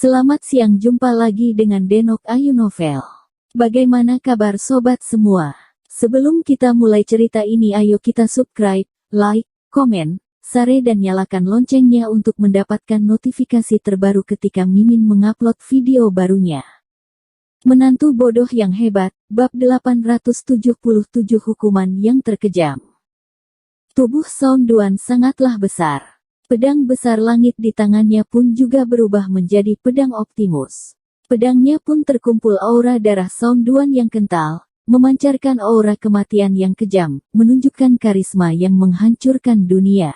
Selamat siang, jumpa lagi dengan Denok Ayu Novel. Bagaimana kabar sobat semua? Sebelum kita mulai cerita ini, ayo kita subscribe, like, komen, share dan nyalakan loncengnya untuk mendapatkan notifikasi terbaru ketika Mimin mengupload video barunya. Menantu bodoh yang hebat, bab 877 hukuman yang terkejam. Tubuh Song Duan sangatlah besar. Pedang besar langit di tangannya pun juga berubah menjadi pedang Optimus. Pedangnya pun terkumpul aura darah Song Duan yang kental, memancarkan aura kematian yang kejam, menunjukkan karisma yang menghancurkan dunia.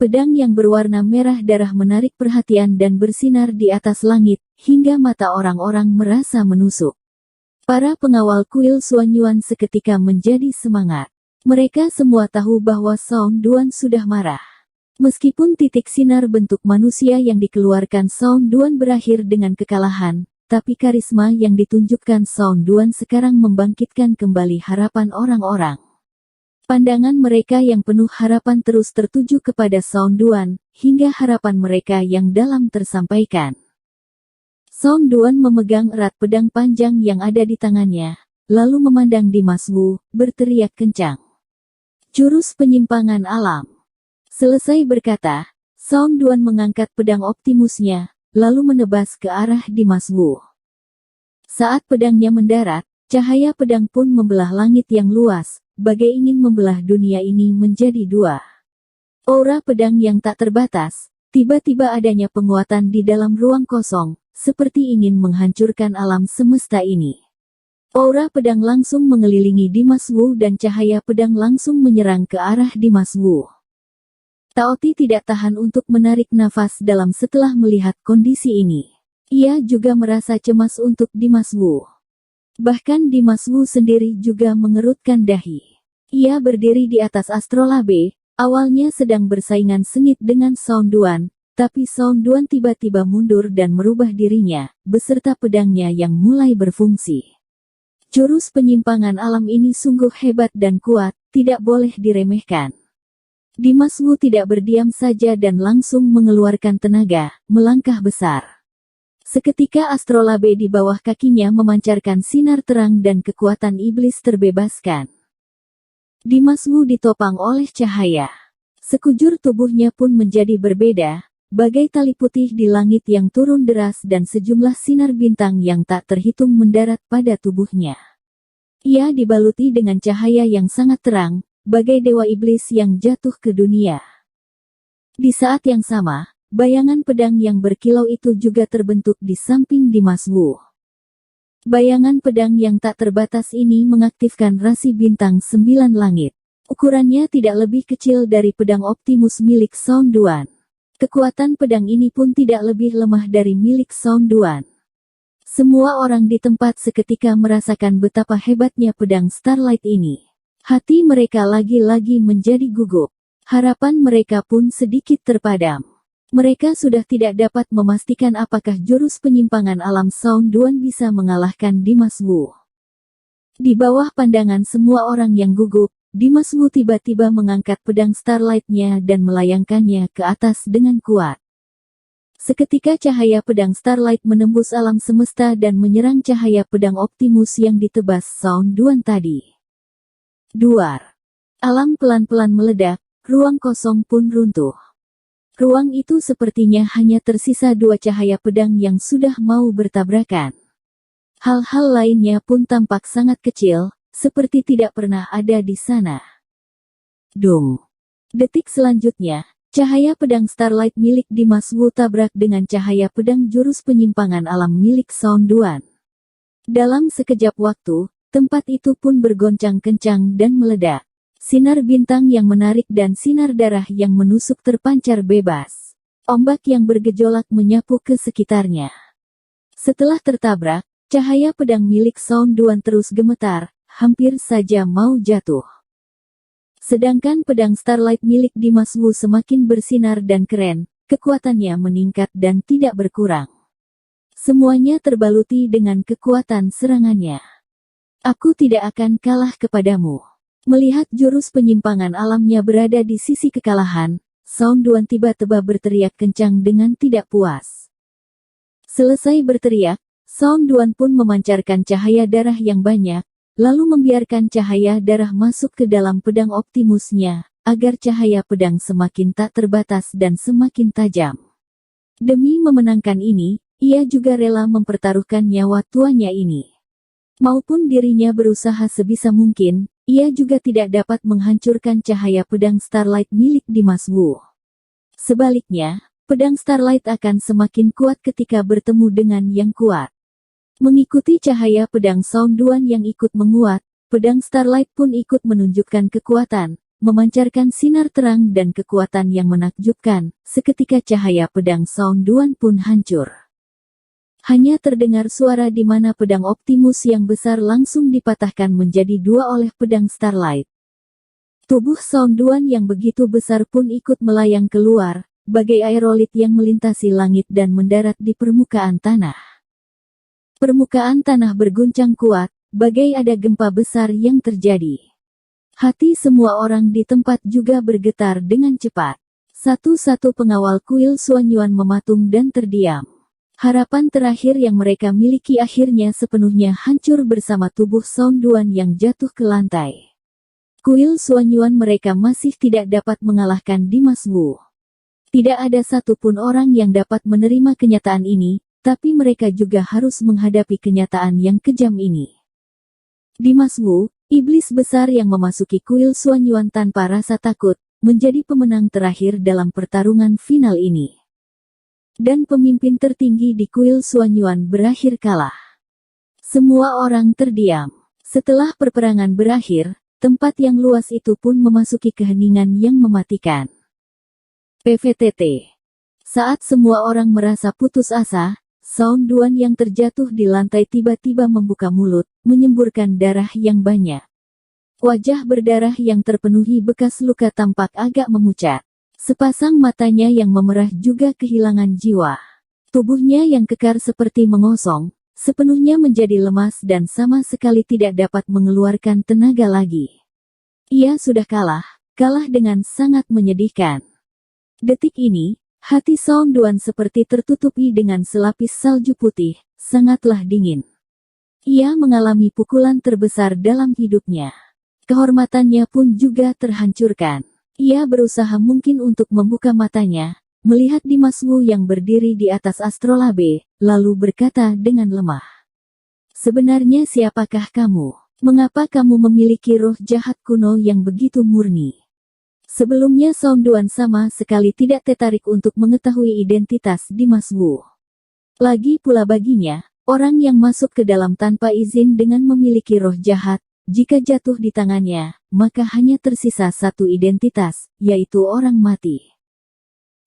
Pedang yang berwarna merah darah menarik perhatian dan bersinar di atas langit, hingga mata orang-orang merasa menusuk. Para pengawal kuil Suanyuan seketika menjadi semangat. Mereka semua tahu bahwa Song Duan sudah marah. Meskipun titik sinar bentuk manusia yang dikeluarkan Song Duan berakhir dengan kekalahan, tapi karisma yang ditunjukkan Song Duan sekarang membangkitkan kembali harapan orang-orang. Pandangan mereka yang penuh harapan terus tertuju kepada Song Duan, hingga harapan mereka yang dalam tersampaikan. Song Duan memegang erat pedang panjang yang ada di tangannya, lalu memandang Dimas Wu, berteriak kencang. Jurus penyimpangan alam. Selesai berkata, Song Duan mengangkat pedang Optimusnya, lalu menebas ke arah Dimas Wu. Saat pedangnya mendarat, cahaya pedang pun membelah langit yang luas, bagai ingin membelah dunia ini menjadi dua. Aura pedang yang tak terbatas, tiba-tiba adanya penguatan di dalam ruang kosong, seperti ingin menghancurkan alam semesta ini. Aura pedang langsung mengelilingi Dimas Wu dan cahaya pedang langsung menyerang ke arah Dimas Wu. Taoti tidak tahan untuk menarik nafas dalam setelah melihat kondisi ini. Ia juga merasa cemas untuk Dimas Wu. Bahkan Dimas Wu sendiri juga mengerutkan dahi. Ia berdiri di atas astrolabe, awalnya sedang bersaingan sengit dengan Song Duan, tapi Song Duan tiba-tiba mundur dan merubah dirinya, beserta pedangnya yang mulai berfungsi. Jurus penyimpangan alam ini sungguh hebat dan kuat, tidak boleh diremehkan. Dimas Wu tidak berdiam saja dan langsung mengeluarkan tenaga, melangkah besar. Seketika astrolabe di bawah kakinya memancarkan sinar terang dan kekuatan iblis terbebaskan. Dimas Wu ditopang oleh cahaya. Sekujur tubuhnya pun menjadi berbeda, bagai tali putih di langit yang turun deras dan sejumlah sinar bintang yang tak terhitung mendarat pada tubuhnya. Ia dibaluti dengan cahaya yang sangat terang, bagai dewa iblis yang jatuh ke dunia. Di saat yang sama, bayangan pedang yang berkilau itu juga terbentuk di samping Dimas Wu. Bayangan pedang yang tak terbatas ini mengaktifkan rasi bintang 9 langit. Ukurannya tidak lebih kecil dari pedang Optimus milik Song Duan. Kekuatan pedang ini pun tidak lebih lemah dari milik Song Duan. Semua orang di tempat seketika merasakan betapa hebatnya pedang Starlight ini. Hati mereka lagi-lagi menjadi gugup. Harapan mereka pun sedikit terpadam. Mereka sudah tidak dapat memastikan apakah jurus penyimpangan alam Song Duan bisa mengalahkan Dimas Wu. Di bawah pandangan semua orang yang gugup, Dimas Wu tiba-tiba mengangkat pedang Starlight-nya dan melayangkannya ke atas dengan kuat. Seketika cahaya pedang Starlight menembus alam semesta dan menyerang cahaya pedang Optimus yang ditebas Song Duan tadi. Duar. Alam pelan-pelan meledak, ruang kosong pun runtuh. Ruang itu sepertinya hanya tersisa dua cahaya pedang yang sudah mau bertabrakan. Hal-hal lainnya pun tampak sangat kecil, seperti tidak pernah ada di sana. Dong. Detik selanjutnya, cahaya pedang Starlight milik Dimas Wu tabrak dengan cahaya pedang jurus penyimpangan alam milik Song Duan. Dalam sekejap waktu, tempat itu pun bergoncang kencang dan meledak. Sinar bintang yang menarik dan sinar darah yang menusuk terpancar bebas. Ombak yang bergejolak menyapu ke sekitarnya. Setelah tertabrak, cahaya pedang milik Song Duan terus gemetar, hampir saja mau jatuh. Sedangkan pedang Starlight milik Dimas Wu semakin bersinar dan keren, kekuatannya meningkat dan tidak berkurang. Semuanya terbaluti dengan kekuatan serangannya. Aku tidak akan kalah kepadamu. Melihat jurus penyimpangan alamnya berada di sisi kekalahan, Song Duan tiba-tiba berteriak kencang dengan tidak puas. Selesai berteriak, Song Duan pun memancarkan cahaya darah yang banyak, lalu membiarkan cahaya darah masuk ke dalam pedang Optimusnya, agar cahaya pedang semakin tak terbatas dan semakin tajam. Demi memenangkan ini, ia juga rela mempertaruhkan nyawa tuanya ini. Maupun dirinya berusaha sebisa mungkin, ia juga tidak dapat menghancurkan cahaya pedang Starlight milik Dimas Wu. Sebaliknya, pedang Starlight akan semakin kuat ketika bertemu dengan yang kuat. Mengikuti cahaya pedang Song Duan yang ikut menguat, pedang Starlight pun ikut menunjukkan kekuatan, memancarkan sinar terang dan kekuatan yang menakjubkan. Seketika cahaya pedang Song Duan pun hancur. Hanya terdengar suara di mana pedang Optimus yang besar langsung dipatahkan menjadi dua oleh pedang Starlight. Tubuh Song Duan yang begitu besar pun ikut melayang keluar, bagai aerolit yang melintasi langit dan mendarat di permukaan tanah. Permukaan tanah berguncang kuat, bagai ada gempa besar yang terjadi. Hati semua orang di tempat juga bergetar dengan cepat. Satu-satu pengawal kuil Xuanyuan mematung dan terdiam. Harapan terakhir yang mereka miliki akhirnya sepenuhnya hancur bersama tubuh Song Duan yang jatuh ke lantai. Kuil Xuanyuan mereka masih tidak dapat mengalahkan Dimas Wu. Tidak ada satupun orang yang dapat menerima kenyataan ini, tapi mereka juga harus menghadapi kenyataan yang kejam ini. Dimas Wu, iblis besar yang memasuki kuil Xuanyuan tanpa rasa takut, menjadi pemenang terakhir dalam pertarungan final ini. Dan pemimpin tertinggi di kuil Xuanyuan berakhir kalah. Semua orang terdiam. Setelah perperangan berakhir, tempat yang luas itu pun memasuki keheningan yang mematikan. PVTT. Saat semua orang merasa putus asa, Song Duan yang terjatuh di lantai tiba-tiba membuka mulut, menyemburkan darah yang banyak. Wajah berdarah yang terpenuhi bekas luka tampak agak memucat. Sepasang matanya yang memerah juga kehilangan jiwa. Tubuhnya yang kekar seperti mengosong, sepenuhnya menjadi lemas dan sama sekali tidak dapat mengeluarkan tenaga lagi. Ia sudah kalah dengan sangat menyedihkan. Detik ini, hati Song Duan seperti tertutupi dengan selapis salju putih, sangatlah dingin. Ia mengalami pukulan terbesar dalam hidupnya. Kehormatannya pun juga terhancurkan. Ia berusaha mungkin untuk membuka matanya, melihat Dimas Wu yang berdiri di atas astrolabe, lalu berkata dengan lemah. Sebenarnya siapakah kamu? Mengapa kamu memiliki roh jahat kuno yang begitu murni? Sebelumnya Song Duan sama sekali tidak tertarik untuk mengetahui identitas Dimas Wu. Lagi pula baginya, orang yang masuk ke dalam tanpa izin dengan memiliki roh jahat, jika jatuh di tangannya, maka hanya tersisa satu identitas, yaitu orang mati.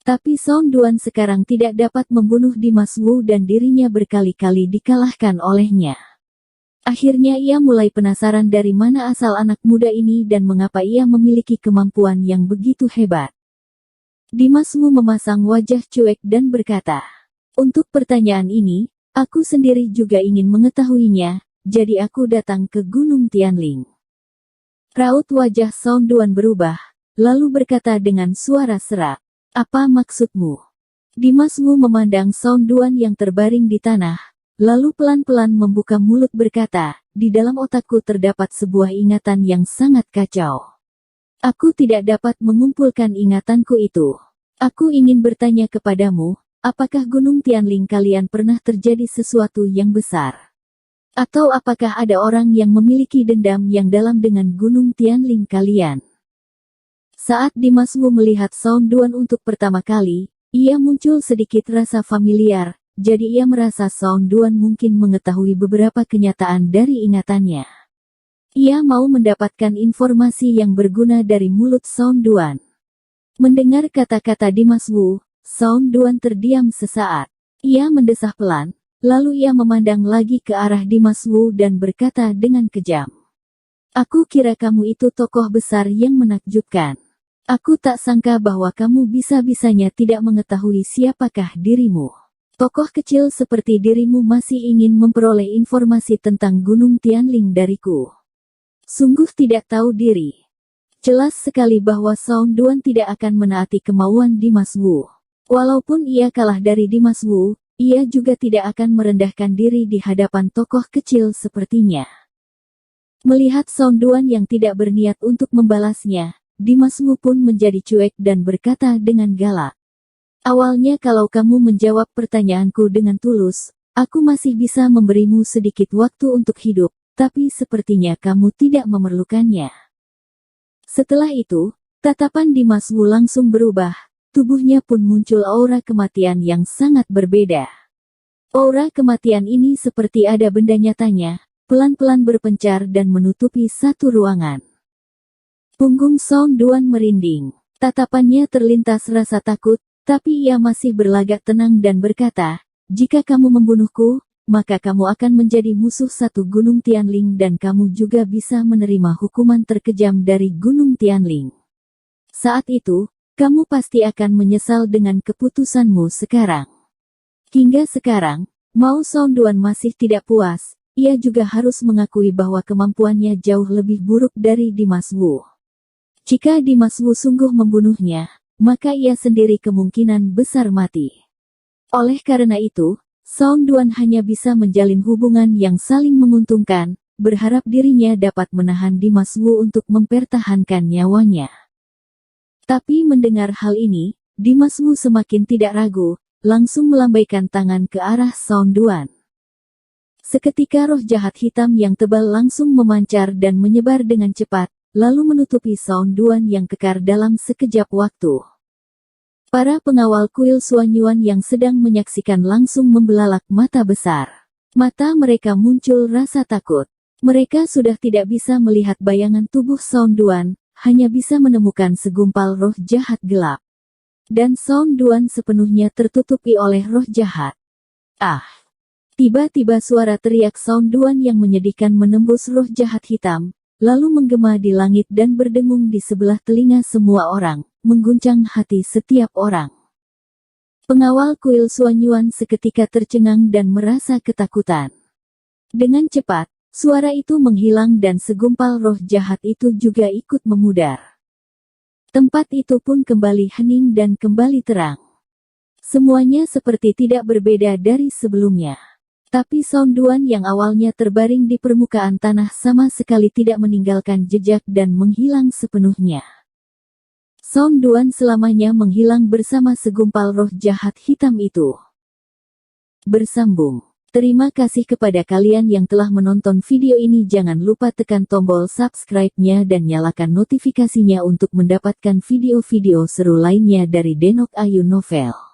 Tapi Song Duan sekarang tidak dapat membunuh Dimas Wu dan dirinya berkali-kali dikalahkan olehnya. Akhirnya ia mulai penasaran dari mana asal anak muda ini dan mengapa ia memiliki kemampuan yang begitu hebat. Dimas Wu memasang wajah cuek dan berkata, "Untuk pertanyaan ini, aku sendiri juga ingin mengetahuinya. Jadi aku datang ke Gunung Tianling." Raut wajah Song Duan berubah, lalu berkata dengan suara serak, "Apa maksudmu?" Dimas Wu memandang Song Duan yang terbaring di tanah, lalu pelan-pelan membuka mulut berkata, "Di dalam otakku terdapat sebuah ingatan yang sangat kacau. Aku tidak dapat mengumpulkan ingatanku itu. Aku ingin bertanya kepadamu, apakah Gunung Tianling kalian pernah terjadi sesuatu yang besar? Atau apakah ada orang yang memiliki dendam yang dalam dengan Gunung Tianling kalian?" Saat Dimas Wu melihat Song Duan untuk pertama kali, ia muncul sedikit rasa familiar, jadi ia merasa Song Duan mungkin mengetahui beberapa kenyataan dari ingatannya. Ia mau mendapatkan informasi yang berguna dari mulut Song Duan. Mendengar kata-kata Dimas Wu, Song Duan terdiam sesaat. Ia mendesah pelan. Lalu ia memandang lagi ke arah Dimas Wu dan berkata dengan kejam, "Aku kira kamu itu tokoh besar yang menakjubkan. Aku tak sangka bahwa kamu bisa-bisanya tidak mengetahui siapakah dirimu. Tokoh kecil seperti dirimu masih ingin memperoleh informasi tentang Gunung Tianling dariku. Sungguh tidak tahu diri." Jelas sekali bahwa Song Duan tidak akan menaati kemauan Dimas Wu. Walaupun ia kalah dari Dimas Wu, ia juga tidak akan merendahkan diri di hadapan tokoh kecil sepertinya. Melihat Song Duan yang tidak berniat untuk membalasnya, Dimas Wu pun menjadi cuek dan berkata dengan galak. Awalnya kalau kamu menjawab pertanyaanku dengan tulus, aku masih bisa memberimu sedikit waktu untuk hidup, tapi sepertinya kamu tidak memerlukannya. Setelah itu, tatapan Dimas Wu langsung berubah, tubuhnya pun muncul aura kematian yang sangat berbeda. Aura kematian ini seperti ada benda nyatanya, pelan-pelan berpencar dan menutupi satu ruangan. Punggung Song Duan merinding. Tatapannya terlintas rasa takut, tapi ia masih berlagak tenang dan berkata, jika kamu membunuhku, maka kamu akan menjadi musuh satu Gunung Tianling dan kamu juga bisa menerima hukuman terkejam dari Gunung Tianling. Saat itu, kamu pasti akan menyesal dengan keputusanmu sekarang. Hingga sekarang, Mao Song Duan masih tidak puas, ia juga harus mengakui bahwa kemampuannya jauh lebih buruk dari Dimas Wu. Jika Dimas Wu sungguh membunuhnya, maka ia sendiri kemungkinan besar mati. Oleh karena itu, Song Duan hanya bisa menjalin hubungan yang saling menguntungkan, berharap dirinya dapat menahan Dimas Wu untuk mempertahankan nyawanya. Tapi mendengar hal ini, Dimas Wu semakin tidak ragu, langsung melambaikan tangan ke arah Song Duan. Seketika roh jahat hitam yang tebal langsung memancar dan menyebar dengan cepat, lalu menutupi Song Duan yang kekar dalam sekejap waktu. Para pengawal kuil Suanyuan yang sedang menyaksikan langsung membelalak mata besar. Mata mereka muncul rasa takut. Mereka sudah tidak bisa melihat bayangan tubuh Song Duan, hanya bisa menemukan segumpal roh jahat gelap. Dan Song Duan sepenuhnya tertutupi oleh roh jahat. Ah! Tiba-tiba suara teriak Song Duan yang menyedihkan menembus roh jahat hitam, lalu menggema di langit dan berdengung di sebelah telinga semua orang, mengguncang hati setiap orang. Pengawal kuil Suanyuan seketika tercengang dan merasa ketakutan. Dengan cepat, suara itu menghilang dan segumpal roh jahat itu juga ikut memudar. Tempat itu pun kembali hening dan kembali terang. Semuanya seperti tidak berbeda dari sebelumnya. Tapi Song Duan yang awalnya terbaring di permukaan tanah sama sekali tidak meninggalkan jejak dan menghilang sepenuhnya. Song Duan selamanya menghilang bersama segumpal roh jahat hitam itu. Bersambung. Terima kasih kepada kalian yang telah menonton video ini. Jangan lupa tekan tombol subscribe-nya dan nyalakan notifikasinya untuk mendapatkan video-video seru lainnya dari Denok Ayu Novel.